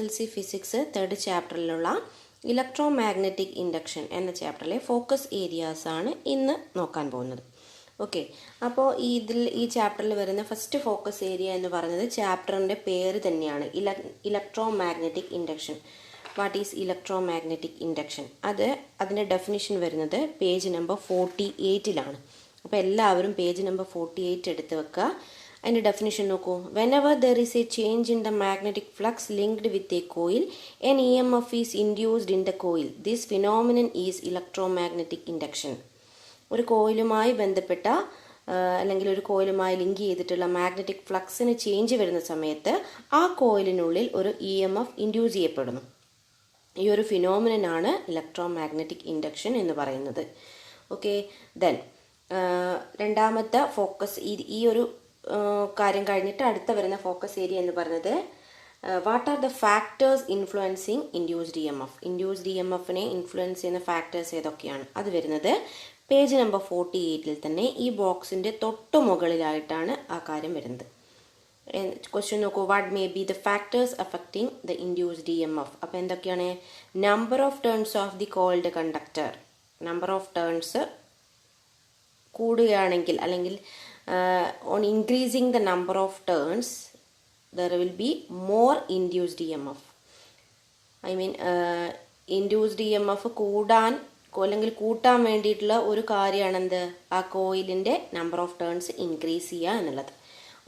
LC physics third ചാപ്റ്ററിലുള്ള electromagnetic induction എന്ന ചാപ്റ്ററിലെ ഫോക്കസ് ഏരിയാസ് ആണ് ഇന്ന് നോക്കാൻ പോകുന്നത്. ഓക്കെ, അപ്പോൾ ഈ ചാപ്റ്ററിൽ വരുന്ന ഫസ്റ്റ് ഫോക്കസ് ഏരിയ എന്ന് പറയുന്നത് ചാപ്റ്ററിൻ്റെ പേര് തന്നെയാണ്, electromagnetic induction. What is electromagnetic induction? അതിൻ്റെ ഡെഫിനിഷൻ വരുന്നത് പേജ് നമ്പർ 48 അപ്പോൾ എല്ലാവരും പേജ് നമ്പർ 48 എടുത്ത് വെക്കുക. അതിൻ്റെ ഡെഫിനിഷൻ നോക്കൂ. Whenever there is A change in the magnetic flux linked with a coil N EMF is induced in the coil. This phenomenon is electromagnetic induction. ഒരു കോയിലുമായി ബന്ധപ്പെട്ട അല്ലെങ്കിൽ ഒരു കോയിലുമായി ലിങ്ക് ചെയ്തിട്ടുള്ള മാഗ്നറ്റിക് ഫ്ലക്സിന് ചേഞ്ച് വരുന്ന സമയത്ത് ആ കോയിലിനുള്ളിൽ ഒരു EMF ഇൻഡ്യൂസ് ചെയ്യപ്പെടുന്നു. ഈ ഒരു ഫിനോമിനനാണ് ഇലക്ട്രോമാഗ്നറ്റിക് ഇൻഡക്ഷൻ എന്ന് പറയുന്നത്. ഓക്കെ, ദെൻ രണ്ടാമത്തെ ഫോക്കസ് ഈ ഒരു കാര്യം കഴിഞ്ഞിട്ട് അടുത്ത വരുന്ന ഫോക്കസ് ഏരിയ എന്ന് പറയുന്നത് what are the factors influencing induced EMF. Induced EMFനെ ഇൻഫ്ലുവൻസ് ചെയ്യുന്ന ഫാക്ടേഴ്സ് ഏതൊക്കെയാണ്? അത് വരുന്നത് പേജ് നമ്പർ 48 തന്നെ ഈ ബോക്സിൻ്റെ തൊട്ടു മുകളിലായിട്ടാണ് ആ കാര്യം വരുന്നത്. ക്വസ്റ്റ്യൻ നോക്കൂ. What may be the factors affecting the induced EMF. അപ്പോൾ എന്തൊക്കെയാണ്? Number of turns of the coiled conductor. Number of turns കൂടുകയാണെങ്കിൽ അല്ലെങ്കിൽ on increasing the number of turns there will be more induced EMF. I mean induced EMF കൂട്ടാൻ വേണ്ടിയിട്ടുള്ള ഒരു കാര്യമാണ് എന്ത്? ആ കോയിലിൻ്റെ നമ്പർ ഓഫ് ടേൺസ് ഇൻക്രീസ് ചെയ്യുക എന്നുള്ളത്.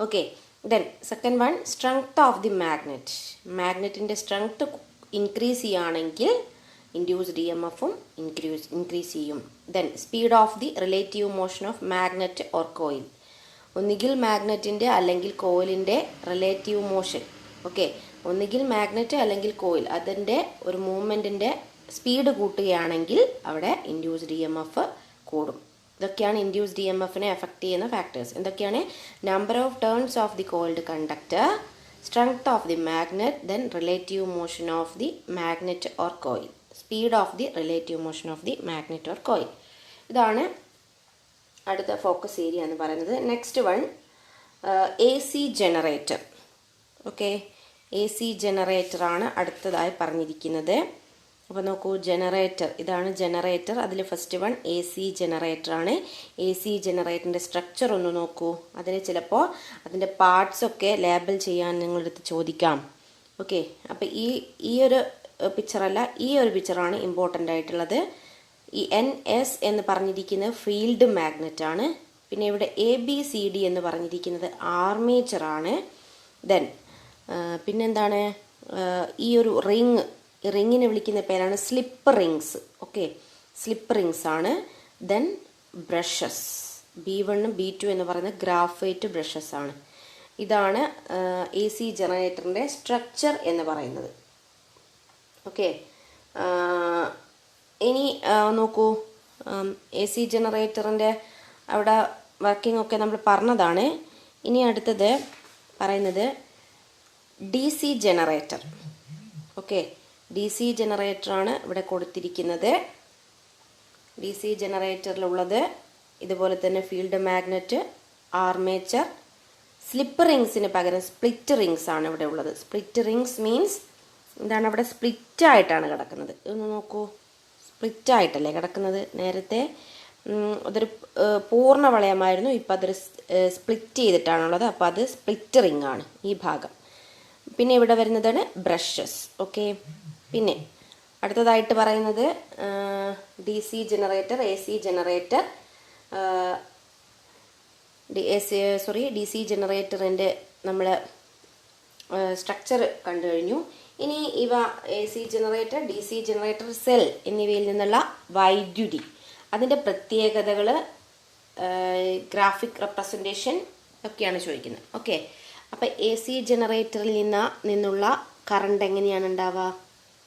Okay, then second one, strength of the magnet. മാഗ്നറ്റിൻ്റെ സ്ട്രെങ്ത് ഇൻക്രീസ് ചെയ്യുകയാണെങ്കിൽ ഇൻഡ്യൂസ്ഡ് EMFും ഇൻക്രീസ് ചെയ്യും. Then speed of the relative motion of magnet or coil. ഒന്നുകിൽ മാഗ്നറ്റിൻ്റെ അല്ലെങ്കിൽ കോയിലിൻ്റെ റിലേറ്റീവ് മോഷൻ. ഓക്കെ, ഒന്നുകിൽ മാഗ്നറ്റ് അല്ലെങ്കിൽ കോയിൽ അതിൻ്റെ ഒരു മൂവ്മെൻറ്റിൻ്റെ സ്പീഡ് കൂട്ടുകയാണെങ്കിൽ അവിടെ ഇൻഡ്യൂസ്ഡ് EMF കൂടും. ഇതൊക്കെയാണ് ഇൻഡ്യൂസ്ഡ് EMFനെ എഫക്റ്റ് ചെയ്യുന്ന ഫാക്ടേഴ്സ്. എന്തൊക്കെയാണ്? Number of turns of the coiled conductor, strength of the magnet, then relative motion of the magnet or coil, speed of the relative motion of the magnet or coil. ഇതാണ് അടുത്ത focus area എന്ന് പറയുന്നത്. Next one, AC generator. Okay, AC ജനറേറ്ററാണ് അടുത്തതായി പറഞ്ഞിരിക്കുന്നത്. അപ്പോൾ നോക്കൂ, generator, ഇതാണ് ജനറേറ്റർ. അതിൽ ഫസ്റ്റ് വൺ AC ജനറേറ്ററാണ്. AC ജനറേറ്ററിൻ്റെ സ്ട്രക്ചർ ഒന്ന് നോക്കൂ. അതിന് ചിലപ്പോൾ അതിൻ്റെ പാർട്സൊക്കെ ലേബൽ ചെയ്യാൻ നിങ്ങളെടുത്ത് ചോദിക്കാം. ഓക്കെ, അപ്പോൾ ഈ ഒരു പിക്ചറല്ല, ഈ ഒരു പിക്ചറാണ് ഇമ്പോർട്ടൻ്റ് ആയിട്ടുള്ളത്. ഈ NS എന്ന് പറഞ്ഞിരിക്കുന്നത് ഫീൽഡ് മാഗ്നറ്റ് ആണ്. പിന്നെ ഇവിടെ ABCD എന്ന് പറഞ്ഞിരിക്കുന്നത് ആർമേച്ചറാണ്. ദെൻ പിന്നെന്താണ്? ഈ ഒരു റിങ്, ഈ റിങ്ങിനെ വിളിക്കുന്ന പേരാണ് slip rings. Okay, slip rings ആണ്. ദെൻ ബ്രഷസ്, B1 B2 എന്ന് പറയുന്ന ഗ്രാഫൈറ്റ് ബ്രഷസ് ആണ്. ഇതാണ് AC ജനറേറ്ററിൻ്റെ സ്ട്രക്ചർ എന്ന് പറയുന്നത്. ഓക്കെ, ഇനി നോക്കൂ, AC ജനറേറ്ററിൻ്റെ അവിടെ വർക്കിംഗ് ഒക്കെ നമ്മൾ പറഞ്ഞതാണ്. ഇനി അടുത്തത് പറയുന്നത് DC ജനറേറ്റർ. ഓക്കെ, DC ജനറേറ്ററാണ് ഇവിടെ കൊടുത്തിരിക്കുന്നത്. DC ജനറേറ്ററിലുള്ളത് ഇതുപോലെ തന്നെ ഫീൽഡ് മാഗ്നറ്റ്, ആർമേച്ചർ, സ്ലിപ്പ് റിങ്സിന് പകരം സ്പ്ലിറ്റ് റിങ്സ് ആണ് ഇവിടെ ഉള്ളത്. സ്പ്ലിറ്റ് റിങ്സ് മീൻസ് എന്താണ്? അവിടെ സ്പ്ലിറ്റ് ആയിട്ടാണ് കിടക്കുന്നത്. ഒന്ന് നോക്കൂ, സ്പ്ലിറ്റ് ആയിട്ടല്ലേ കിടക്കുന്നത്. നേരത്തെ അതൊരു പൂർണ്ണ വളയമായിരുന്നു, ഇപ്പം അതൊരു സ്പ്ലിറ്റ് ചെയ്തിട്ടാണുള്ളത്. അപ്പോൾ അത് സ്പ്ലിറ്റ് റിംഗ് ആണ് ഈ ഭാഗം. പിന്നെ ഇവിടെ വരുന്നതാണ് ബ്രഷസ്. ഓക്കെ, പിന്നെ അടുത്തതായിട്ട് പറയുന്നത് DC generator, AC generator, DC ജനറേറ്ററിൻ്റെ നമ്മൾ സ്ട്രക്ചർ കണ്ടു കഴിഞ്ഞു. ഇനി ഇവ AC generator, DC generator, cell എന്നിവയിൽ നിന്നുള്ള വൈദ്യുതി, അതിൻ്റെ പ്രത്യേകതകൾ, ഗ്രാഫിക് റെപ്രസെൻറ്റേഷൻ ഒക്കെയാണ് ചോദിക്കുന്നത്. ഓക്കെ, അപ്പോൾ AC ജനറേറ്ററിൽ നിന്നുള്ള കറണ്ട് എങ്ങനെയാണ് ഉണ്ടാവുക?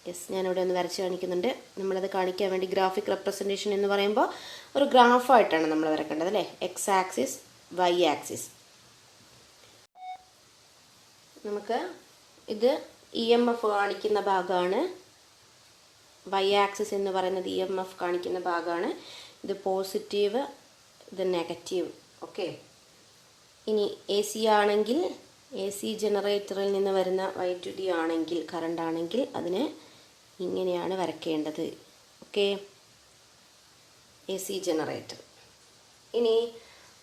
യെസ്, ഞാനിവിടെ ഒന്ന് വരച്ച് കാണിക്കുന്നുണ്ട്. നമ്മളത് കാണിക്കാൻ വേണ്ടി ഗ്രാഫിക് റെപ്രസെൻറ്റേഷൻ എന്ന് പറയുമ്പോൾ ഒരു ഗ്രാഫായിട്ടാണ് നമ്മൾ വരക്കേണ്ടത് അല്ലേ? X axis, Y axis. നമുക്ക് ഇത് EMF കാണിക്കുന്ന ഭാഗമാണ്. Y ആക്സിസ് എന്ന് പറയുന്നത് EMF കാണിക്കുന്ന ഭാഗമാണ്. ഇത് പോസിറ്റീവ്, ഇത് നെഗറ്റീവ്. ഓക്കെ, ഇനി AC ആണെങ്കിൽ എ സി ജനറേറ്ററിൽ നിന്ന് വരുന്ന വൈദ്യുതി ആണെങ്കിൽ, കറണ്ട് ആണെങ്കിൽ അതിന് ഇങ്ങനെയാണ് വരയ്ക്കേണ്ടത്. Okay, A C generator. ഇനി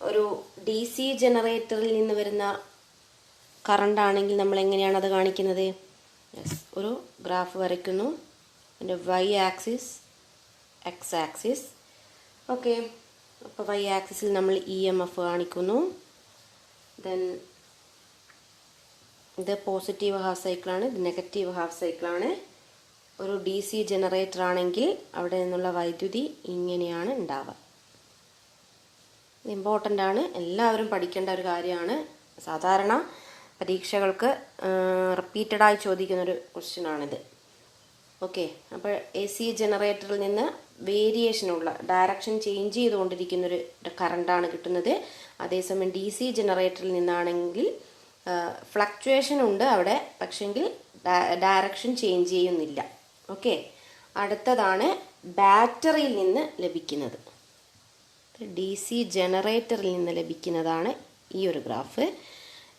ഒരു ഡി സി ജനറേറ്ററിൽ നിന്ന് വരുന്ന കറണ്ട് ആണെങ്കിൽ നമ്മൾ എങ്ങനെയാണ് അത് കാണിക്കുന്നത്? ഒരു ഗ്രാഫ് വരയ്ക്കുന്നു. അതിൻ്റെ Y axis, X axis. Okay, അപ്പോൾ വൈ ആക്സിസിൽ നമ്മൾ ഇ എം എഫ് കാണിക്കുന്നു. ദെൻ ഇത് പോസിറ്റീവ് ഹാഫ് സൈക്കിളാണ്, ഇത് നെഗറ്റീവ് ഹാഫ് സൈക്കിളാണ്. ഒരു ഡി സി ജനറേറ്റർ ആണെങ്കിൽ അവിടെ നിന്നുള്ള വൈദ്യുതി ഇങ്ങനെയാണ് ഉണ്ടാവുക. ഇത് ഇമ്പോർട്ടൻ്റ് ആണ്, എല്ലാവരും പഠിക്കേണ്ട ഒരു കാര്യമാണ്. സാധാരണ പരീക്ഷകൾക്ക് റിപ്പീറ്റഡായി ചോദിക്കുന്നൊരു ക്വസ്റ്റ്യനാണിത്. ഓക്കെ, അപ്പോൾ എ സി ജനറേറ്ററിൽ നിന്ന് വേരിയേഷനുള്ള, ഡയറക്ഷൻ ചേഞ്ച് ചെയ്തുകൊണ്ടിരിക്കുന്നൊരു കറണ്ടാണ് കിട്ടുന്നത്. അതേസമയം ഡി സി ജനറേറ്ററിൽ നിന്നാണെങ്കിൽ ഫ്ലക്ച്വേഷൻ ഉണ്ട് അവിടെ, പക്ഷെങ്കിൽ ഡയറക്ഷൻ ചേഞ്ച് ചെയ്യുന്നില്ല. ഓക്കെ, അടുത്തതാണ് ബാറ്ററിയിൽ നിന്ന് ലഭിക്കുന്നത്. ഡി സി ജനറേറ്ററിൽ നിന്ന് ലഭിക്കുന്നതാണ് ഈ ഒരു ഗ്രാഫ്.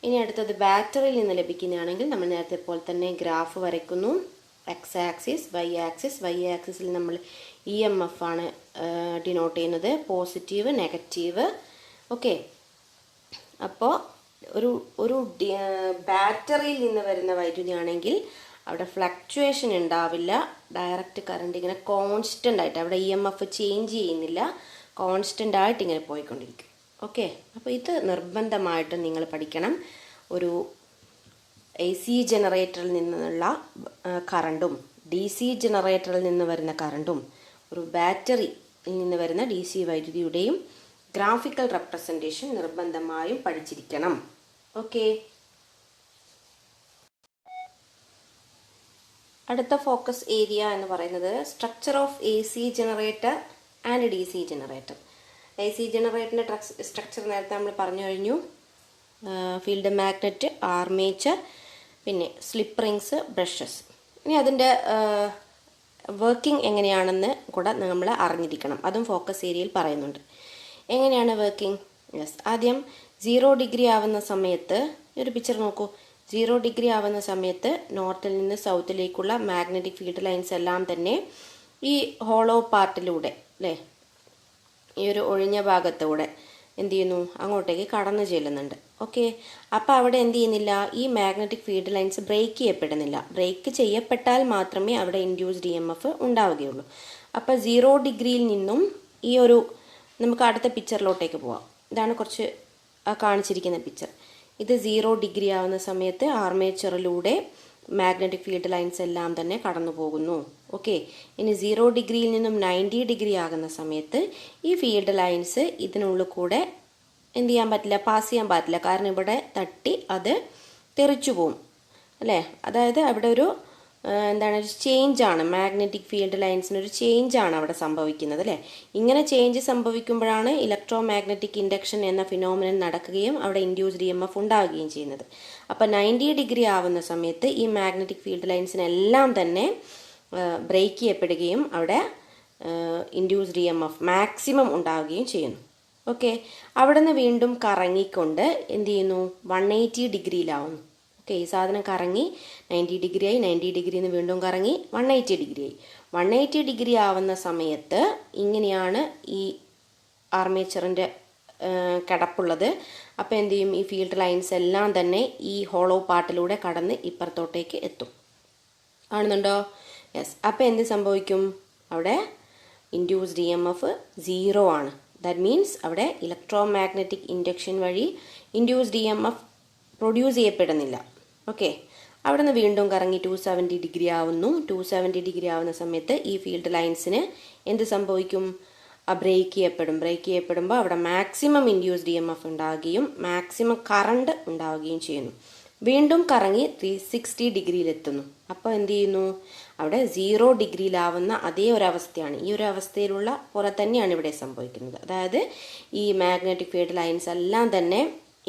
ഇനി അടുത്തത് ബാറ്ററിയിൽ നിന്ന് ലഭിക്കുന്നതാണെങ്കിൽ നമ്മൾ നേരത്തെ പോലെ തന്നെ ഗ്രാഫ് വരയ്ക്കുന്നു. X axis, Y axis. Y ആക്സിസിൽ നമ്മൾ ഇ എം എഫ് ആണ് ഡിനോട്ട് ചെയ്യുന്നത്, പോസിറ്റീവ്, നെഗറ്റീവ്. ഓക്കെ, അപ്പോൾ ഒരു ബാറ്ററിയിൽ നിന്ന് വരുന്ന വൈദ്യുതി ആണെങ്കിൽ അവിടെ ഫ്ലക്ച്വേഷൻ ഉണ്ടാവില്ല. ഡയറക്റ്റ് കറണ്ട് ഇങ്ങനെ കോൺസ്റ്റൻ്റ് ആയിട്ട്, അവിടെ ഇ എം എഫ് ചേഞ്ച് ചെയ്യുന്നില്ല, കോൺസ്റ്റൻ്റ് ആയിട്ട് ഇങ്ങനെ പോയിക്കൊണ്ടിരിക്കും. ഓക്കെ, അപ്പോൾ ഇത് നിർബന്ധമായിട്ടും നിങ്ങൾ പഠിക്കണം. ഒരു എ സി ജനറേറ്ററിൽ നിന്നുള്ള കറണ്ടും ഡി സി ജനറേറ്ററിൽ നിന്ന് വരുന്ന കറണ്ടും ഒരു ബാറ്ററിയിൽ നിന്ന് വരുന്ന ഡി സി വൈദ്യുതിയുടെയും ഗ്രാഫിക്കൽ റെപ്രസെൻറ്റേഷൻ നിർബന്ധമായും പഠിച്ചിരിക്കണം. ഓക്കെ, അടുത്ത ഫോക്കസ് ഏരിയ എന്ന് പറയുന്നത് structure of A C generator and D C generator. A C ജനറേറ്ററിൻ്റെ സ്ട്രക്ചർ നേരത്തെ നമ്മൾ പറഞ്ഞു കഴിഞ്ഞു. ഫീൽഡ് മാഗ്നറ്റ്, ആർമേച്ചർ, പിന്നെ സ്ലിപ്പ് റിങ്സ്, ബ്രഷസ്. ഇനി അതിൻ്റെ വർക്കിംഗ് എങ്ങനെയാണെന്ന് കൂടെ നമ്മൾ അറിഞ്ഞിരിക്കണം. അതും ഫോക്കസ് ഏരിയയിൽ പറയുന്നുണ്ട്. എങ്ങനെയാണ് വർക്കിംഗ്? യെസ്, ആദ്യം 0 ഡിഗ്രി ആവുന്ന സമയത്ത്, ഈ ഒരു പിക്ചർ നോക്കൂ. 0 ഡിഗ്രി ആവുന്ന സമയത്ത് നോർത്തിൽ നിന്ന് സൗത്തിലേക്കുള്ള മാഗ്നറ്റിക് ഫീൽഡ് ലൈൻസ് എല്ലാം തന്നെ ഈ ഹോളോ പാർട്ടിലൂടെ, അല്ലേ, ഈ ഒരു ഒഴിഞ്ഞ ഭാഗത്തൂടെ എന്ത് ചെയ്യുന്നു? അങ്ങോട്ടേക്ക് കടന്നു ചെല്ലുന്നുണ്ട്. ഓക്കെ, അപ്പോൾ അവിടെ എന്ത് ചെയ്യുന്നില്ല? ഈ മാഗ്നറ്റിക് ഫീൽഡ് ലൈൻസ് ബ്രേക്ക് ചെയ്യപ്പെടുന്നില്ല. ബ്രേക്ക് ചെയ്യപ്പെട്ടാൽ മാത്രമേ അവിടെ ഇൻഡ്യൂസ്ഡ് ഇ എം എഫ് ഉണ്ടാവുകയുള്ളൂ. അപ്പോൾ 0 ഡിഗ്രിയിൽ നിന്നും ഈ ഒരു, നമുക്ക് അടുത്ത പിക്ചറിലോട്ടേക്ക് പോവാം. ഇതാണ് കുറച്ച് കാണിച്ചിരിക്കുന്ന പിക്ചർ. ഇത് 0 ഡിഗ്രി ആവുന്ന സമയത്ത് ആർമേച്ചറിലൂടെ മാഗ്നറ്റിക് ഫീൽഡ് ലൈൻസ് എല്ലാം തന്നെ കടന്നു പോകുന്നു. ഓക്കെ, ഇനി 0 ഡിഗ്രിയിൽ നിന്നും 90 ഡിഗ്രി ആകുന്ന സമയത്ത് ഈ ഫീൽഡ് ലൈൻസ് ഇതിനുള്ളിൽ കൂടെ എന്ത് ചെയ്യാൻ പറ്റില്ല? പാസ് ചെയ്യാൻ പറ്റില്ല. കാരണം ഇവിടെ തട്ടി അത് തെറിച്ചു പോവും, അല്ലേ? അതായത് അവിടെ ഒരു എന്താണ്, ഒരു ചേഞ്ചാണ്, മാഗ്നറ്റിക് ഫീൽഡ് ലൈൻസിനൊരു ചേഞ്ചാണ് അവിടെ സംഭവിക്കുന്നത്, അല്ലേ? ഇങ്ങനെ ചേഞ്ച് സംഭവിക്കുമ്പോഴാണ് ഇലക്ട്രോ മാഗ്നറ്റിക് ഇൻഡക്ഷൻ എന്ന ഫിനോമിനൻ നടക്കുകയും അവിടെ ഇൻഡ്യൂസ്ഡ് ഇ എം എഫ് ഉണ്ടാവുകയും ചെയ്യുന്നത്. അപ്പോൾ 90 ഡിഗ്രി ആവുന്ന സമയത്ത് ഈ മാഗ്നറ്റിക് ഫീൽഡ് ലൈൻസിനെല്ലാം തന്നെ ബ്രേക്ക് ചെയ്യപ്പെടുകയും അവിടെ induced E M F maximum ഉണ്ടാവുകയും ചെയ്യുന്നു. ഓക്കെ, അവിടെ നിന്ന് വീണ്ടും കറങ്ങിക്കൊണ്ട് എന്ത് ചെയ്യുന്നു? 180 ഡിഗ്രിയിലാവുന്നു. ഓക്കെ, ഈ സാധനം കറങ്ങി 90 ഡിഗ്രി ആയി, 90 ഡിഗ്രിയിൽ നിന്ന് വീണ്ടും കറങ്ങി 180 ഡിഗ്രി ആയി. 180 ഡിഗ്രി ആവുന്ന സമയത്ത് ഇങ്ങനെയാണ് ഈ ആർമേച്ചറിൻ്റെ കിടപ്പുള്ളത്. അപ്പോൾ എന്ത് ചെയ്യും? ഈ ഫീൽഡ് ലൈൻസ് എല്ലാം തന്നെ ഈ ഹോളോ പാർട്ടിലൂടെ കടന്ന് ഇപ്പുറത്തോട്ടേക്ക് എത്തും. കാണുന്നുണ്ടോ? യെസ്. അപ്പോൾ എന്ത് സംഭവിക്കും? അവിടെ ഇൻഡ്യൂസ്ഡ് ഇ എം എഫ് 0 ആണ്. ദാറ്റ് മീൻസ് അവിടെ ഇലക്ട്രോ മാഗ്നറ്റിക് ഇൻഡക്ഷൻ വഴി induced E M F produce ചെയ്യപ്പെടുന്നില്ല. ഓക്കെ, അവിടെ നിന്ന് വീണ്ടും കറങ്ങി 270 ഡിഗ്രി ആവുന്നു. 270 ഡിഗ്രി ആവുന്ന സമയത്ത് ഈ ഫീൽഡ് ലൈൻസിന് എന്ത് സംഭവിക്കും? ബ്രേക്ക് ചെയ്യപ്പെടും. ബ്രേക്ക് ചെയ്യപ്പെടുമ്പോൾ അവിടെ maximum induced E M F ഉണ്ടാവുകയും മാക്സിമം കറണ്ട് ഉണ്ടാവുകയും ചെയ്യുന്നു. വീണ്ടും കറങ്ങി 360 ഡിഗ്രിയിലെത്തുന്നു. അപ്പോൾ എന്ത് ചെയ്യുന്നു? അവിടെ 0 ഡിഗ്രിയിലാവുന്ന അതേ ഒരവസ്ഥയാണ്. ഈ ഒരു അവസ്ഥയിലുള്ള പോലെ തന്നെയാണ് ഇവിടെ സംഭവിക്കുന്നത്. അതായത് ഈ മാഗ്നറ്റിക് ഫീൽഡ് ലൈൻസ് എല്ലാം തന്നെ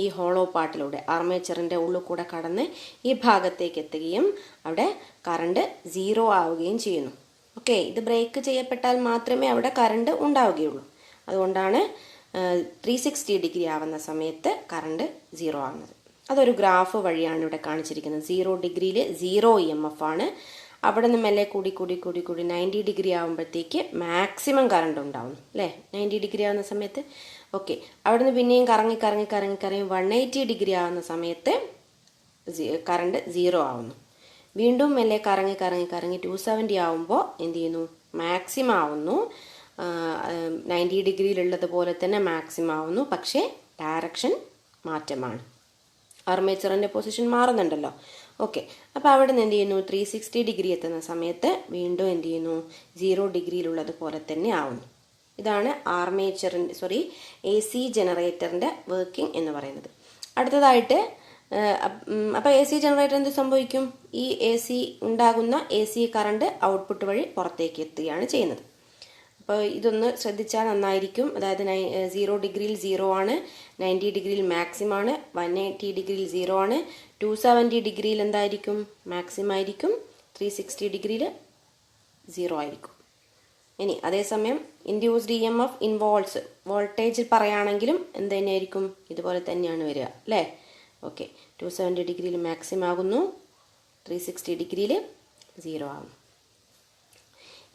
ഈ ഹോളോ പാർട്ടിലൂടെ ആർമേച്ചറിൻ്റെ ഉള്ളിൽ കൂടെ കടന്ന് ഈ ഭാഗത്തേക്ക് എത്തുകയും അവിടെ കറണ്ട് 0 ആവുകയും ചെയ്യുന്നു. ഓക്കെ, ഇത് ബ്രേക്ക് ചെയ്യപ്പെട്ടാൽ മാത്രമേ അവിടെ കറണ്ട് ഉണ്ടാവുകയുള്ളൂ. അതുകൊണ്ടാണ് 360 ഡിഗ്രി ആവുന്ന സമയത്ത് കറണ്ട് 0 ആവുന്നത്. അതൊരു ഗ്രാഫ് വഴിയാണ് ഇവിടെ കാണിച്ചിരിക്കുന്നത്. 0 ഡിഗ്രിയിൽ 0 EMF ആണ്. അവിടെ നിന്ന് മെല്ലെ കൂടി 90 ഡിഗ്രി ആകുമ്പോഴത്തേക്ക് മാക്സിമം കറണ്ട് ഉണ്ടാവുന്നു അല്ലേ, 90 ഡിഗ്രി ആവുന്ന സമയത്ത്. ഓക്കെ, അവിടെ നിന്ന് പിന്നെയും കറങ്ങി 180 ഡിഗ്രി ആവുന്ന സമയത്ത് കറണ്ട് 0 ആവുന്നു. വീണ്ടും മെല്ലെ കറങ്ങി 270 ആവുമ്പോൾ എന്ത് ചെയ്യുന്നു, മാക്സിമം ആവുന്നു. 90 ഡിഗ്രിയിലുള്ളത് പോലെ തന്നെ മാക്സിമം ആവുന്നു, പക്ഷേ ഡയറക്ഷൻ മാറ്റമാണ്. ആർമേച്ചറിൻ്റെ പൊസിഷൻ മാറുന്നുണ്ടല്ലോ. ഓക്കെ, അപ്പോൾ അവിടെ നിന്ന് എന്ത് ചെയ്യുന്നു, 360 ഡിഗ്രി എത്തുന്ന സമയത്ത് വീണ്ടും എന്ത് ചെയ്യുന്നു, 0 ഡിഗ്രിയിലുള്ളത് പോലെ തന്നെ ആവുന്നു. ഇതാണ് AC ജനറേറ്ററിൻ്റെ വർക്കിംഗ് എന്ന് പറയുന്നത്. അടുത്തതായിട്ട് അപ്പോൾ AC ജനറേറ്റർ എന്ത് സംഭവിക്കും, ഈ ഉണ്ടാകുന്ന AC കറണ്ട് ഔട്ട്പുട്ട് വഴി പുറത്തേക്ക് എത്തുകയാണ് ചെയ്യുന്നത്. അപ്പോൾ ഇതൊന്ന് ശ്രദ്ധിച്ചാൽ നന്നായിരിക്കും. അതായത് 0 ഡിഗ്രിയിൽ 0 ആണ്, 90 ഡിഗ്രിയിൽ മാക്സിമം ആണ്, 180 ഡിഗ്രിയിൽ 0 ആണ്, 270 ഡിഗ്രിയിൽ എന്തായിരിക്കും, മാക്സിമം ആയിരിക്കും, 360 ഡിഗ്രിയിൽ 0 ആയിരിക്കും. ഇനി അതേസമയം ഇൻഡ്യൂസ്ഡ് EMF ഇൻ വോൾട്ടേജിൽ പറയുകയാണെങ്കിലും എന്ത് തന്നെയായിരിക്കും, ഇതുപോലെ തന്നെയാണ് വരിക അല്ലേ. ഓക്കെ, 270 ഡിഗ്രിയിൽ മാക്സിമം ആകുന്നു, 360 ഡിഗ്രിയിൽ 0 ആകുന്നു.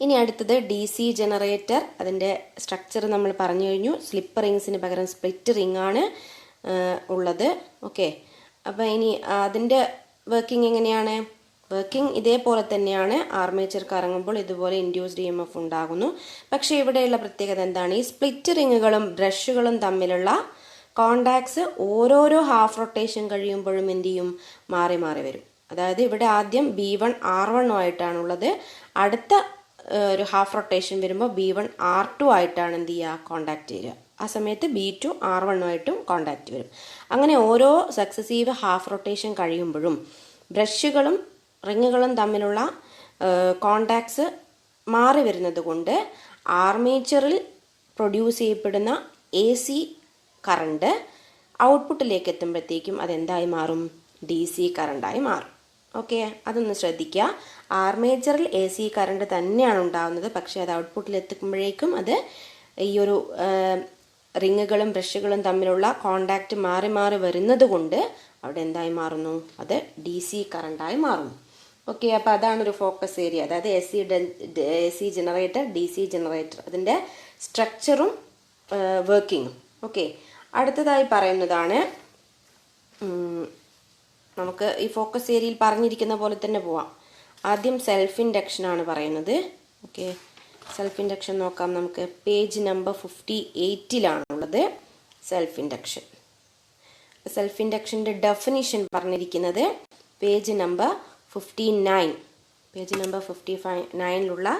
ഇനി അടുത്തത് DC ജനറേറ്റർ. അതിൻ്റെ സ്ട്രക്ചർ നമ്മൾ പറഞ്ഞു കഴിഞ്ഞു. സ്ലിപ്പ് റിങ്സിന് പകരം സ്പ്ലിറ്റ് റിംഗ് ആണ് ഉള്ളത്. ഓക്കെ, അപ്പോൾ ഇനി അതിൻ്റെ വർക്കിംഗ് എങ്ങനെയാണ്? വർക്കിംഗ് ഇതേപോലെ തന്നെയാണ്. ആർമേച്ചർ കറങ്ങുമ്പോൾ ഇതുപോലെ ഇൻഡ്യൂസ്ഡ് EMF ഉണ്ടാകുന്നു. പക്ഷേ ഇവിടെയുള്ള പ്രത്യേകത എന്താണ്, ഈ സ്പ്ലിറ്റ് റിങ്ങുകളും ബ്രഷുകളും തമ്മിലുള്ള കോണ്ടാക്ട്സ് ഓരോരോ ഹാഫ് റൊട്ടേഷൻ കഴിയുമ്പോഴും എന്ത് ചെയ്യും, മാറി വരും. അതായത് ഇവിടെ ആദ്യം B1 R1 ആയിട്ടാണുള്ളത്, അടുത്ത ഒരു ഹാഫ് റൊട്ടേഷൻ വരുമ്പോൾ B1 R2 ആയിട്ടാണ് എന്ത് ചെയ്യുക, കോണ്ടാക്ട് ചെയ്യുക. ആ സമയത്ത് B2 R1 ആയിട്ടും കോണ്ടാക്ട് വരും. അങ്ങനെ ഓരോ സക്സസീവ് ഹാഫ് റൊട്ടേഷൻ കഴിയുമ്പോഴും ബ്രഷുകളും റിങ്ങുകളും തമ്മിലുള്ള കോണ്ടാക്ട്സ് മാറി വരുന്നത് കൊണ്ട് ആർമേച്ചറിൽ പ്രൊഡ്യൂസ് ചെയ്യപ്പെടുന്ന AC കറണ്ട് ഔട്ട്പുട്ടിലേക്ക് എത്തുമ്പോഴത്തേക്കും അതെന്തായി മാറും, DC കറണ്ടായി മാറും. ഓക്കെ, അതൊന്ന് ശ്രദ്ധിക്കുക. ആർമേച്ചറിൽ AC കറണ്ട് തന്നെയാണ് ഉണ്ടാകുന്നത്, പക്ഷേ അത് ഔട്ട്പുട്ടിൽ എത്തുമ്പോഴേക്കും അത് ഈ ഒരു റിങ്ങുകളും ബ്രഷുകളും തമ്മിലുള്ള കോണ്ടാക്റ്റ് മാറി വരുന്നത് കൊണ്ട് അവിടെ എന്തായി മാറുന്നു, അത് DC കറണ്ടായി മാറുന്നു. ഓക്കെ, അപ്പോൾ അതാണ് ഒരു ഫോക്കസ് ഏരിയ. അതായത് AC ജനറേറ്റർ, DC ജനറേറ്റർ, അതിൻ്റെ സ്ട്രക്ചറും വർക്കിങ്ങും. ഓക്കെ, അടുത്തതായി പറയുന്നതാണ്, നമുക്ക് ഈ ഫോക്കസ് ഏരിയയിൽ പറഞ്ഞിരിക്കുന്ന പോലെ തന്നെ പോവാം. ആദ്യം സെൽഫ് ഇൻഡക്ഷൻ ആണ് പറയുന്നത്. ഓക്കെ, സെൽഫ് ഇൻഡക്ഷൻ നോക്കാം നമുക്ക്. Page number 58 self induction. Self ഇൻഡക്ഷൻ്റെ ഡെഫിനിഷൻ പറഞ്ഞിരിക്കുന്നത് page number 59. Page number 59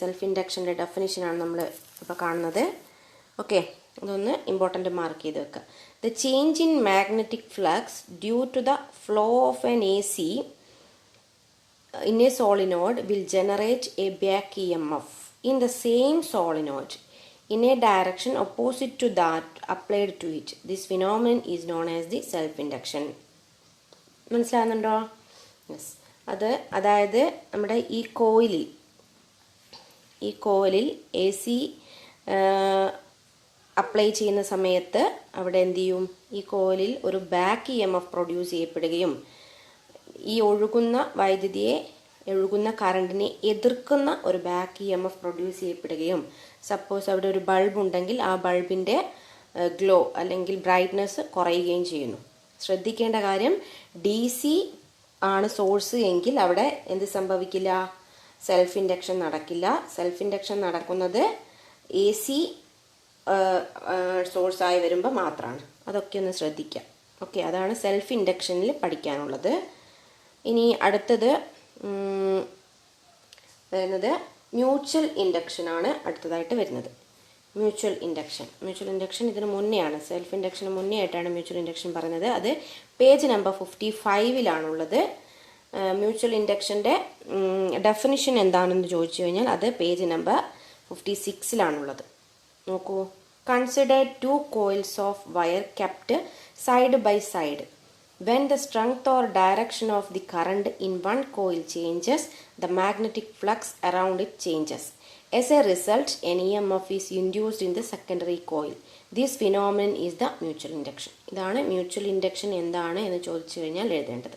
self ഇൻഡക്ഷൻ്റെ ഡെഫിനിഷനാണ് നമ്മൾ ഇപ്പോൾ കാണുന്നത്. ഓക്കെ, അതൊന്ന് ഇമ്പോർട്ടൻ്റ് മാർക്ക് ചെയ്ത് വെക്കുക. The change in magnetic flux due to the flow of an AC in a solenoid will generate a back EMF in the same solenoid in a direction opposite to that applied to it. This phenomenon is known as the self-induction. മനസ്സിലാകുന്നുണ്ടോ? Yes, അതായത് നമ്മുടെ ഈ കോയിലിൽ AC apply ചെയ്യുന്ന സമയത്ത് അവിടെ എന്ത് ചെയ്യും, ഈ കോയിലിൽ ഒരു ബാക്ക് EMF പ്രൊഡ്യൂസ് ചെയ്യപ്പെടുകയും ഈ ഒഴുകുന്ന കറണ്ടിനെ എതിർക്കുന്ന ഒരു ബാക്ക് EMF പ്രൊഡ്യൂസ് ചെയ്യപ്പെടുകയും, സപ്പോസ് അവിടെ ഒരു ബൾബ് ഉണ്ടെങ്കിൽ ആ ബൾബിൻ്റെ ഗ്ലോ അല്ലെങ്കിൽ ബ്രൈറ്റ്നെസ് കുറയുകയും ചെയ്യുന്നു. ശ്രദ്ധിക്കേണ്ട കാര്യം, DC ആണ് സോഴ്സ് എങ്കിൽ അവിടെ എന്ത് സംഭവിക്കില്ല, സെൽഫ് ഇൻഡക്ഷൻ നടക്കില്ല. സെൽഫ് ഇൻഡക്ഷൻ നടക്കുന്നത് AC സോഴ്സായി വരുമ്പോൾ മാത്രമാണ്. അതൊക്കെ ഒന്ന് ശ്രദ്ധിക്കാം. ഓക്കെ, അതാണ് സെൽഫ് ഇൻഡക്ഷനിൽ പഠിക്കാനുള്ളത്. ഇനി അടുത്തത് വരുന്നത് മ്യൂച്വൽ ഇൻഡക്ഷനാണ് അടുത്തതായിട്ട് വരുന്നത്. മ്യൂച്വൽ ഇൻഡക്ഷൻ ഇതിന് മുന്നെയാണ്, സെൽഫ് ഇൻഡക്ഷന് മുന്നേ ആയിട്ടാണ് മ്യൂച്വൽ ഇൻഡക്ഷൻ പറയുന്നത്. അത് പേജ് നമ്പർ 55 മ്യൂച്വൽ ഇൻഡക്ഷൻ്റെ ഡെഫിനിഷൻ എന്താണെന്ന് ചോദിച്ചു കഴിഞ്ഞാൽ അത് പേജ് നമ്പർ 56 നോക്കൂ. Consider 2 coils of wire kept side by side. When the strength or direction of the current in one coil changes, the magnetic flux around it changes. As a result, an EMF is induced in the secondary coil. This phenomenon is the mutual induction. ഇതാണ് mutual induction എന്താണ് എന്ന് ചോദിച്ചു കഴിഞ്ഞാൽ എഴുതേണ്ടത്.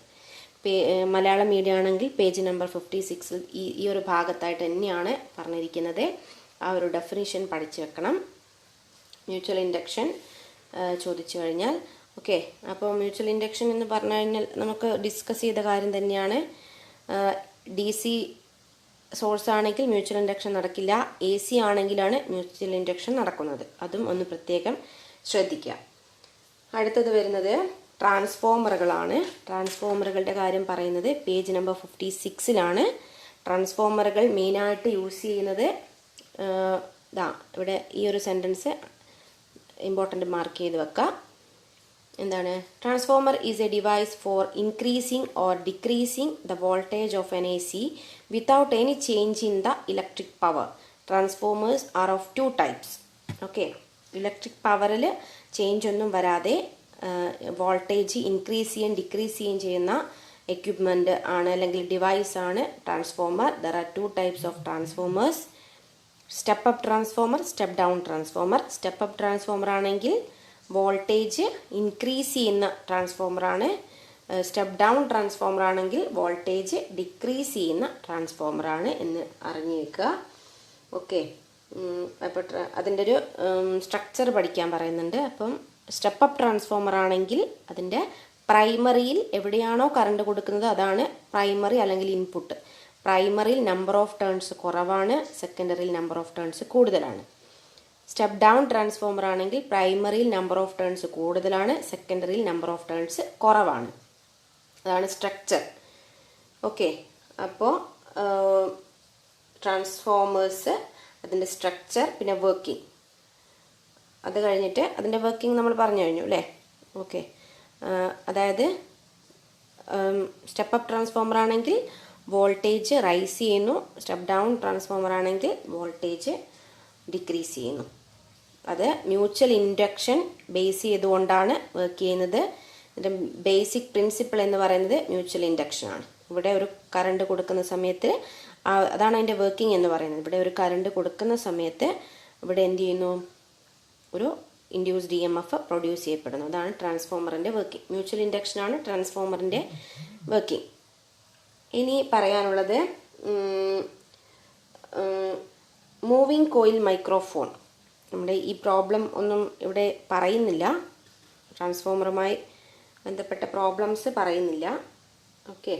Malayalam medium ആണെങ്കിൽ page number 56 ഈ ഒരു ഭാഗത്തായിട്ട് തന്നെയാണ് പറഞ്ഞിരിക്കുന്നത്. ആ ഒരു ഡെഫിനിഷൻ പഠിച്ചു വെക്കണം. മ്യൂച്വൽ ഇൻഡക്ഷൻ ചോദിച്ചു കഴിഞ്ഞാൽ. ഓക്കെ, അപ്പോൾ മ്യൂച്വൽ ഇൻഡക്ഷൻ എന്ന് പറഞ്ഞു കഴിഞ്ഞാൽ നമുക്ക് ഡിസ്കസ് ചെയ്ത കാര്യം തന്നെയാണ്. DC സോഴ്സ് ആണെങ്കിൽ മ്യൂച്വൽ ഇൻഡക്ഷൻ നടക്കില്ല, AC ആണെങ്കിലാണ് മ്യൂച്വൽ ഇൻഡക്ഷൻ നടക്കുന്നത്. അതും ഒന്ന് പ്രത്യേകം ശ്രദ്ധിക്കുക. അടുത്തത് വരുന്നത് ട്രാൻസ്ഫോമറുകളാണ്. ട്രാൻസ്ഫോമറുകളുടെ കാര്യം പറയുന്നത് പേജ് നമ്പർ 56 ട്രാൻസ്ഫോമറുകൾ മെയിനായിട്ട് യൂസ് ചെയ്യുന്നത് ഇവിടെ ഈ ഒരു സെൻറ്റൻസ് ഇമ്പോർട്ടൻ്റ് മാർക്ക് ചെയ്ത് വെക്കുക. എന്താണ്? Transformer is a device for increasing or decreasing the voltage of an AC without any change in the electric power. Transformers are of 2 types. Okay, electric പവറിൽ change ഒന്നും വരാതെ വോൾട്ടേജ് ഇൻക്രീസ് ചെയ്യുകയും decrease ചെയ്യുകയും ചെയ്യുന്ന equipment ആണ് അല്ലെങ്കിൽ device ആണ് transformer. There are 2 types of transformers. Step up transformer, step down transformer. Step up transformer ആണെങ്കിൽ വോൾട്ടേജ് ഇൻക്രീസ് ചെയ്യുന്ന ട്രാൻസ്ഫോമറാണ്. സ്റ്റെപ്പ് ഡൗൺ ട്രാൻസ്ഫോമർ ആണെങ്കിൽ വോൾട്ടേജ് ഡിക്രീസ് ചെയ്യുന്ന ട്രാൻസ്ഫോമറാണ് എന്ന് അറിഞ്ഞു വെക്കുക. ഓക്കെ, അപ്പോൾ അതിൻ്റെ ഒരു സ്ട്രക്ചർ പഠിക്കാൻ പറയുന്നുണ്ട്. അപ്പം സ്റ്റെപ്പ് അപ്പ് ട്രാൻസ്ഫോമർ ആണെങ്കിൽ അതിൻ്റെ പ്രൈമറിയിൽ എവിടെയാണോ കറണ്ട് കൊടുക്കുന്നത് അതാണ് പ്രൈമറി അല്ലെങ്കിൽ ഇൻപുട്ട്. പ്രൈമറിയിൽ നമ്പർ ഓഫ് ടേൺസ് കുറവാണ്, സെക്കൻഡറിയിൽ നമ്പർ ഓഫ് ടേൺസ് കൂടുതലാണ്. സ്റ്റെപ്പ് ഡൗൺ ട്രാൻസ്ഫോമർ ആണെങ്കിൽ പ്രൈമറിയിൽ നമ്പർ ഓഫ് ടേൺസ് കൂടുതലാണ്, സെക്കൻഡറിയിൽ നമ്പർ ഓഫ് ടേൺസ് കുറവാണ്. അതാണ് സ്ട്രക്ചർ. ഓക്കെ, അപ്പോൾ ട്രാൻസ്ഫോമേഴ്സ്, അതിൻ്റെ സ്ട്രക്ചർ, പിന്നെ വർക്കിംഗ്. അത് കഴിഞ്ഞിട്ട് അതിൻ്റെ വർക്കിംഗ് നമ്മൾ പറഞ്ഞു കഴിഞ്ഞു അല്ലേ? ഓക്കെ, അതായത് സ്റ്റെപ്പ് അപ്പ് ട്രാൻസ്ഫോമർ ആണെങ്കിൽ വോൾട്ടേജ് റൈസ് ചെയ്യുന്നു, സ്റ്റെപ്പ് ഡൗൺ ട്രാൻസ്ഫോമർ ആണെങ്കിൽ വോൾട്ടേജ് ഡിക്രീസ് ചെയ്യുന്നു. അത് മ്യൂച്വൽ ഇൻഡക്ഷൻ ബേസ് ചെയ്തുകൊണ്ടാണ് വർക്ക് ചെയ്യുന്നത്. ഇതിൻ്റെ ബേസിക് പ്രിൻസിപ്പിൾ എന്ന് പറയുന്നത് മ്യൂച്വൽ ഇൻഡക്ഷൻ ആണ്. ഇവിടെ ഒരു കറണ്ട് കൊടുക്കുന്ന സമയത്ത് അതാണ് അതിൻ്റെ വർക്കിംഗ് എന്ന് പറയുന്നത്. ഇവിടെ ഒരു കറണ്ട് കൊടുക്കുന്ന സമയത്ത് ഇവിടെ എന്ത് ചെയ്യുന്നു? ഒരു ഇൻഡ്യൂസ്ഡ് EMF പ്രൊഡ്യൂസ് ചെയ്യപ്പെടുന്നു. അതാണ് ട്രാൻസ്ഫോമറിൻ്റെ വർക്കിംഗ്. മ്യൂച്വൽ ഇൻഡക്ഷനാണ് ട്രാൻസ്ഫോമറിൻ്റെ വർക്കിംഗ്. ഇനി പറയാനുള്ളത് മൂവിങ് കോയിൽ മൈക്രോഫോൺ. നമ്മുടെ ഈ പ്രോബ്ലം ഒന്നും ഇവിടെ പറയുന്നില്ല, ട്രാൻസ്ഫോമറുമായി ബന്ധപ്പെട്ട പ്രോബ്ലംസ് പറയുന്നില്ല. ഓക്കെ,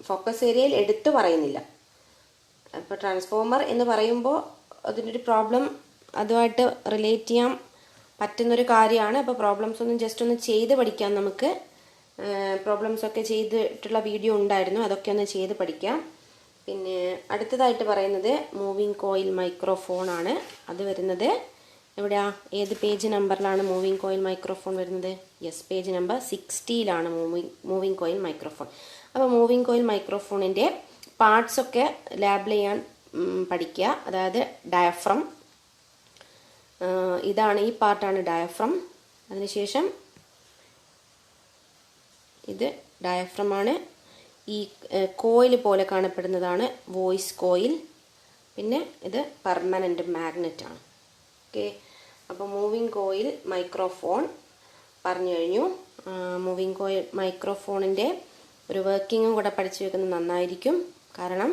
ഫോക്കസ് ഏരിയയിൽ എടുത്തു പറയുന്നില്ല. അപ്പോൾ ട്രാൻസ്ഫോമർ എന്ന് പറയുമ്പോൾ അതിനൊരു പ്രോബ്ലം അതുമായിട്ട് റിലേറ്റ് ചെയ്യാൻ പറ്റുന്നൊരു കാര്യമാണ്. അപ്പോൾ പ്രോബ്ലംസ് ഒന്നും ജസ്റ്റ് ഒന്ന് ചെയ്ത് പഠിക്കാം. നമുക്ക് പ്രോബ്ലംസ് ഒക്കെ ചെയ്തിട്ടുള്ള വീഡിയോ ഉണ്ടായിരുന്നു, അതൊക്കെ ഒന്ന് ചെയ്ത് പഠിക്കാം. പിന്നെ അടുത്തതായിട്ട് പറയുന്നത് മൂവിങ് കോയിൽ മൈക്രോഫോൺ ആണ്. അത് വരുന്നത് എവിടെയാ, ഏത് പേജ് നമ്പറിലാണ് മൂവിങ് കോയിൽ മൈക്രോഫോൺ വരുന്നത്? Yes, page number 60 moving coil microphone. അപ്പോൾ മൂവിങ് കോയിൽ മൈക്രോഫോണിൻ്റെ പാർട്സൊക്കെ ലാബിൽ ചെയ്യാൻ പഠിക്കുക. അതായത് ഡയഫ്രം, ഇതാണ്, ഈ പാർട്ടാണ് ഡയഫ്രം. അതിനുശേഷം ഇത് ഡയഫ്രമാണ്. ഈ കോയിൽ പോലെ കാണപ്പെടുന്നതാണ് വോയിസ് കോയിൽ. പിന്നെ ഇത് പെർമനൻ്റ് മാഗ്നറ്റ് ആണ്. ഓക്കെ, അപ്പോൾ മൂവിങ് കോയിൽ മൈക്രോഫോൺ പറഞ്ഞു കഴിഞ്ഞു. മൂവിങ് കോയിൽ മൈക്രോഫോണിൻ്റെ ഒരു വർക്കിങ്ങും കൂടെ പഠിച്ചു വെക്കുന്നത് നന്നായിരിക്കും. കാരണം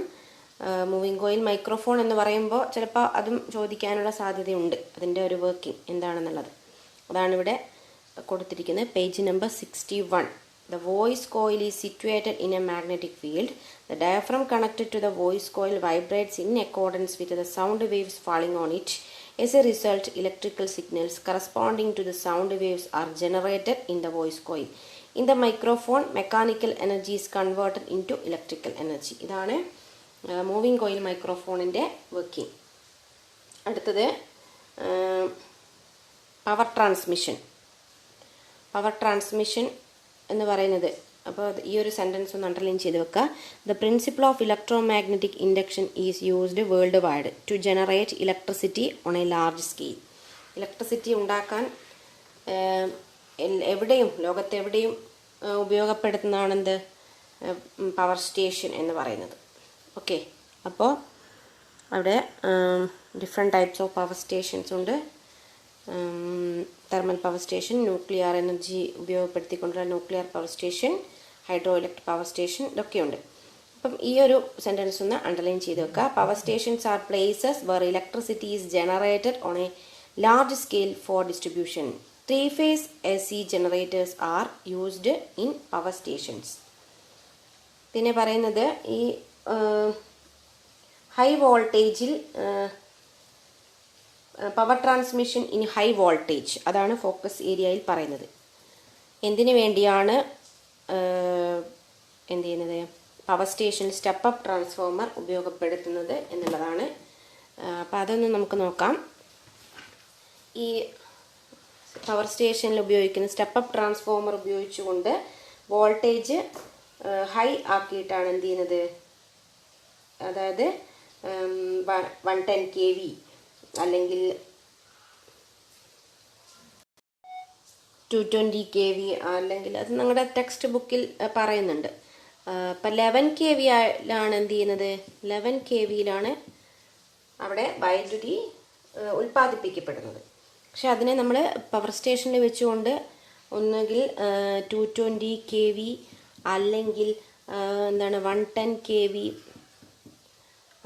മൂവിങ് കോയിൽ മൈക്രോഫോൺ എന്ന് പറയുമ്പോൾ ചിലപ്പോൾ അതും ചോദിക്കാനുള്ള സാധ്യതയുണ്ട്, അതിൻ്റെ ഒരു വർക്കിംഗ് എന്താണെന്നുള്ളത്. അതാണിവിടെ കൊടുത്തിരിക്കുന്നത്, page number 61. The voice coil is situated in a magnetic field. The diaphragm connected to the voice coil vibrates in accordance with the sound waves falling on it. As a result, electrical signals corresponding to the sound waves are generated in the voice coil. In the microphone, mechanical energy is converted into electrical energy. ഇതാണ് moving coil മൈക്രോഫോണിൻ്റെ working. അടുത്തത് power transmission. Power transmission എന്ന് പറയുന്നത്, അപ്പോൾ ഈ ഒരു sentence ഒന്ന് underline ചെയ്ത് വെക്കുക. The principle of electromagnetic induction is used world wide to generate electricity on a large scale. Electricity ഉണ്ടാക്കാൻ എവിടെയും, ലോകത്തെവിടെയും ഉപയോഗപ്പെടുത്തുന്നതാണെന്ത്? പവർ സ്റ്റേഷൻ എന്ന് പറയുന്നത്. ഓക്കെ, അപ്പോൾ അവിടെ different types of power stations ഉണ്ട്. Thermal power station, nuclear energy ഉപയോഗപ്പെടുത്തിക്കൊണ്ടുള്ള nuclear power station, hydro electric power station, ഇതൊക്കെയുണ്ട്. അപ്പം ഈ ഒരു സെൻറ്റൻസ് ഒന്ന് അണ്ടർലൈൻ ചെയ്ത് വെക്കുക. Power stations are places where electricity is generated on a large scale for distribution. 3-phase AC generators are used in power stations. പിന്നെ പറയുന്നത് ഈ ഹൈ വോൾട്ടേജിൽ power transmission in high voltage, അതാണ് ഫോക്കസ് ഏരിയയിൽ പറയുന്നത്. എന്തിനു വേണ്ടിയാണ് എന്ത് ചെയ്യുന്നത്, power station step up transformer ഉപയോഗപ്പെടുത്തുന്നത് എന്നുള്ളതാണ്. അപ്പോൾ അതൊന്ന് നമുക്ക് നോക്കാം. ഈ പവർ സ്റ്റേഷനിൽ ഉപയോഗിക്കുന്ന സ്റ്റെപ്പ് അപ്പ് ട്രാൻസ്ഫോമർ ഉപയോഗിച്ചുകൊണ്ട് വോൾട്ടേജ് ഹൈ ആക്കിയിട്ടാണ് എന്ത് ചെയ്യുന്നത്, അതായത് 110 kV അല്ലെങ്കിൽ 220 kV അല്ലെങ്കിൽ അത് നിങ്ങളുടെ ടെക്സ്റ്റ് ബുക്കിൽ പറയുന്നുണ്ട്. ഇപ്പം 11 kV യിലാണ് എന്ത് ചെയ്യുന്നത്, 11 kV യിലാണ് അവിടെ വൈദ്യുതി ഉൽപ്പാദിപ്പിക്കപ്പെടുന്നത്. പക്ഷെ അതിനെ നമ്മൾ പവർ സ്റ്റേഷനിൽ വെച്ചുകൊണ്ട് ഒന്നുകിൽ 220 kV അല്ലെങ്കിൽ 110 kV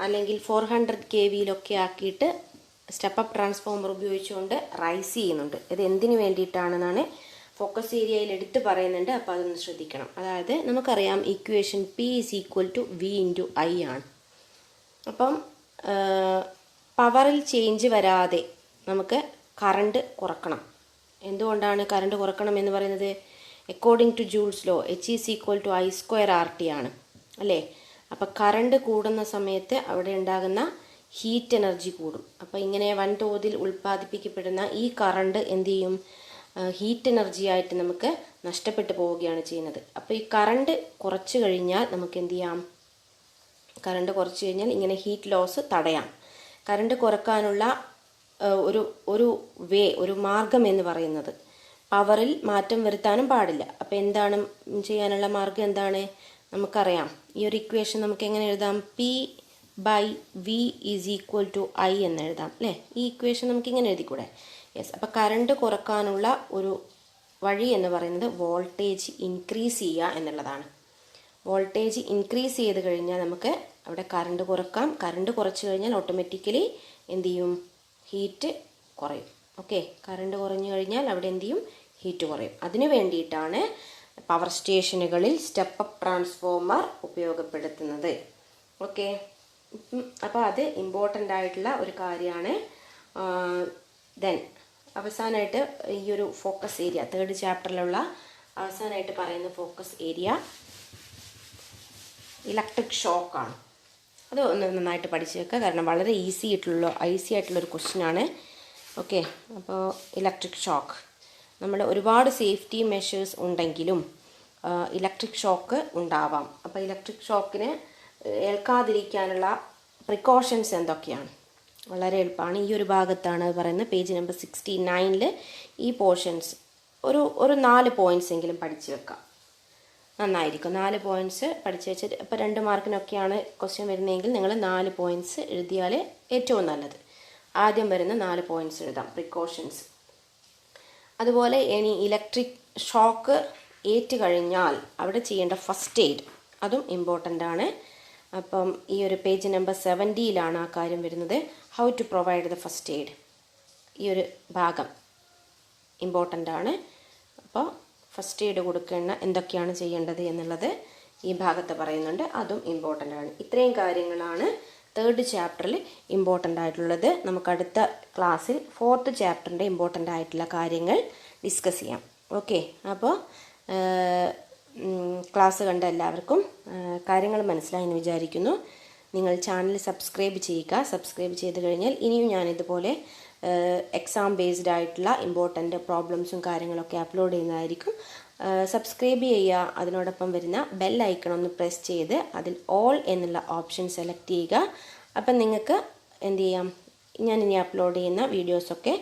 അല്ലെങ്കിൽ 400 kV യിലൊക്കെ ആക്കിയിട്ട് സ്റ്റെപ്പ് അപ്പ് ട്രാൻസ്ഫോമർ ഉപയോഗിച്ചുകൊണ്ട് റൈസ് ചെയ്യുന്നുണ്ട്. ഇത് എന്തിനു വേണ്ടിയിട്ടാണെന്നാണ് ഫോക്കസ് ഏരിയയിൽ എടുത്ത് പറയുന്നുണ്ട്. അപ്പോൾ അതൊന്ന് ശ്രദ്ധിക്കണം. അതായത് നമുക്കറിയാം ഇക്വേഷൻ P = V × I ആണ്. അപ്പം പവറിൽ ചേഞ്ച് വരാതെ നമുക്ക് കറണ്ട് കുറക്കണം. എന്തുകൊണ്ടാണ് കറണ്ട് കുറക്കണം എന്ന് പറയുന്നത്? According to Joule's law H = I²RT ആണ് അല്ലേ. അപ്പോൾ കറണ്ട് കൂടുന്ന സമയത്ത് അവിടെ ഉണ്ടാകുന്ന ഹീറ്റ് എനർജി കൂടും. അപ്പോൾ ഇങ്ങനെ വൻതോതിൽ ഉൽപ്പാദിപ്പിക്കപ്പെടുന്ന ഈ കറണ്ട് എന്ത് ചെയ്യും, ഹീറ്റ് എനർജി ആയിട്ട് നമുക്ക് നഷ്ടപ്പെട്ടു പോവുകയാണ് ചെയ്യുന്നത്. അപ്പോൾ ഈ കറണ്ട് കുറച്ച് കഴിഞ്ഞാൽ നമുക്ക് എന്ത് ചെയ്യാം, കറണ്ട് കുറച്ച് കഴിഞ്ഞാൽ ഇങ്ങനെ ഹീറ്റ് ലോസ് തടയാം. കറണ്ട് കുറക്കാനുള്ള ഒരു മാർഗം എന്ന് പറയുന്നത് പവറിൽ മാറ്റം വരുത്താനും പാടില്ല. അപ്പോൾ എന്താണ് ചെയ്യാനുള്ള മാർഗം എന്താണ് നമുക്കറിയാം. ഈ ഒരു ഇക്വേഷൻ നമുക്ക് എങ്ങനെ എഴുതാം, P/V = I എന്ന് എഴുതാം അല്ലേ. ഈ ഇക്വേഷൻ നമുക്ക് ഇങ്ങനെ എഴുതിക്കൂടെ? യെസ്. അപ്പോൾ കറണ്ട് കുറക്കാനുള്ള ഒരു വഴി എന്ന് പറയുന്നത് വോൾട്ടേജ് ഇൻക്രീസ് ചെയ്യുക എന്നുള്ളതാണ്. വോൾട്ടേജ് ഇൻക്രീസ് ചെയ്ത് കഴിഞ്ഞാൽ നമുക്ക് അവിടെ കറണ്ട് കുറക്കാം. കറണ്ട് കുറച്ച് കഴിഞ്ഞാൽ ഓട്ടോമാറ്റിക്കലി എന്ത് ചെയ്യും, ഹീറ്റ് കുറയും. ഓക്കെ, കറണ്ട് കുറഞ്ഞു കഴിഞ്ഞാൽ അവിടെ എന്ത് ചെയ്യും, ഹീറ്റ് കുറയും. അതിനു വേണ്ടിയിട്ടാണ് പവർ സ്റ്റേഷനുകളിൽ സ്റ്റെപ്പ് അപ്പ് ട്രാൻസ്ഫോമർ ഉപയോഗപ്പെടുത്തുന്നത്. ഓക്കെ, അപ്പോൾ അത് ഇമ്പോർട്ടൻ്റ് ആയിട്ടുള്ള ഒരു കാര്യമാണ്. ദെൻ അവസാനമായിട്ട് ഈ ഒരു ഫോക്കസ് ഏരിയ 3rd ചാപ്റ്ററിലുള്ള അവസാനമായിട്ട് പറയുന്ന ഫോക്കസ് ഏരിയ ഇലക്ട്രിക് ഷോക്കാണ്. അത് ഒന്ന് നന്നായിട്ട് പഠിച്ചു വെക്കുക, കാരണം വളരെ ഈസി ആയിട്ടുള്ളൊരു ക്വസ്റ്റ്യനാണ്. ഓക്കെ, അപ്പോൾ ഇലക്ട്രിക് ഷോക്ക് നമ്മൾ ഒരുപാട് സേഫ്റ്റി മെഷേഴ്സ് ഉണ്ടെങ്കിലും ഇലക്ട്രിക് ഷോക്ക് ഉണ്ടാവാം. അപ്പോൾ ഇലക്ട്രിക് ഷോക്കിന് ഏൽക്കാതിരിക്കാനുള്ള പ്രിക്കോഷൻസ് എന്തൊക്കെയാണ്? വളരെ എളുപ്പമാണ്. ഈ ഒരു ഭാഗത്താണ് പറയുന്നത്, പേജ് നമ്പർ 69 ഈ പോർഷൻസ് ഒരു 4 പോയിൻറ്റ്സ് എങ്കിലും പഠിച്ചു വെക്കാം, നന്നായിരിക്കും. 4 പോയിൻറ്റ്സ് പഠിച്ചു വെച്ചിട്ട് ഇപ്പോൾ 2 മാർക്കിനൊക്കെയാണ് ക്വസ്റ്റ്യൻ വരുന്നതെങ്കിൽ നിങ്ങൾ 4 പോയിൻറ്റ്സ് എഴുതിയാൽ ഏറ്റവും നല്ലത്. ആദ്യം വരുന്ന 4 പോയിൻറ്റ്സ് എഴുതാം, പ്രിക്കോഷൻസ്. അതുപോലെ ഇനി ഇലക്ട്രിക് ഷോക്ക് ഏറ്റ് കഴിഞ്ഞാൽ അവിടെ ചെയ്യേണ്ട ഫസ്റ്റ് എയ്ഡ്, അതും ഇമ്പോർട്ടൻ്റ് ആണ്. അപ്പം ഈ ഒരു പേജ് നമ്പർ 70 ആ കാര്യം വരുന്നത്. How to provide the first aid, ഈ ഒരു ഭാഗം ഇമ്പോർട്ടൻ്റ് ആണ്. അപ്പോൾ ഫസ്റ്റ് എയ്ഡ് കൊടുക്കുന്ന എന്തൊക്കെയാണ് ചെയ്യേണ്ടത് എന്നുള്ളത് ഈ ഭാഗത്ത് പറയുന്നുണ്ട്, അതും ഇമ്പോർട്ടൻ്റ് ആണ്. ഇത്രയും കാര്യങ്ങളാണ് 3rd ചാപ്റ്ററിൽ ഇമ്പോർട്ടൻ്റ് ആയിട്ടുള്ളത്. നമുക്ക് അടുത്ത ക്ലാസ്സിൽ 4th ചാപ്റ്ററിൻ്റെ ഇമ്പോർട്ടൻ്റ് ആയിട്ടുള്ള കാര്യങ്ങൾ ഡിസ്കസ് ചെയ്യാം. ഓക്കെ, അപ്പോൾ ക്ലാസ് കണ്ട എല്ലാവർക്കും കാര്യങ്ങൾ മനസ്സിലായെന്ന് വിചാരിക്കുന്നു. നിങ്ങൾ ചാനൽ സബ്സ്ക്രൈബ് ചെയ്യുക. സബ്സ്ക്രൈബ് ചെയ്ത് കഴിഞ്ഞാൽ ഇനിയും ഞാനിതുപോലെ എക്സാം ബേസ്ഡ് ആയിട്ടുള്ള ഇമ്പോർട്ടൻ്റ് പ്രോബ്ലംസും കാര്യങ്ങളൊക്കെ അപ്ലോഡ് ചെയ്യുന്നതായിരിക്കും. സബ്സ്ക്രൈബ് ചെയ്യുക, അതിനോടൊപ്പം വരുന്ന ബെൽ ഐക്കൺ ഒന്ന് പ്രസ് ചെയ്ത് അതിൽ ഓൾ എന്നുള്ള ഓപ്ഷൻ സെലക്ട് ചെയ്യുക. അപ്പം നിങ്ങൾക്ക് എന്ത് ചെയ്യാം, ഞാൻ ഇനി അപ്ലോഡ് ചെയ്യുന്ന വീഡിയോസൊക്കെ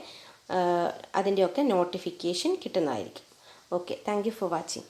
അതിൻ്റെയൊക്കെ നോട്ടിഫിക്കേഷൻ കിട്ടുന്നതായിരിക്കും. Okay, thank you for watching.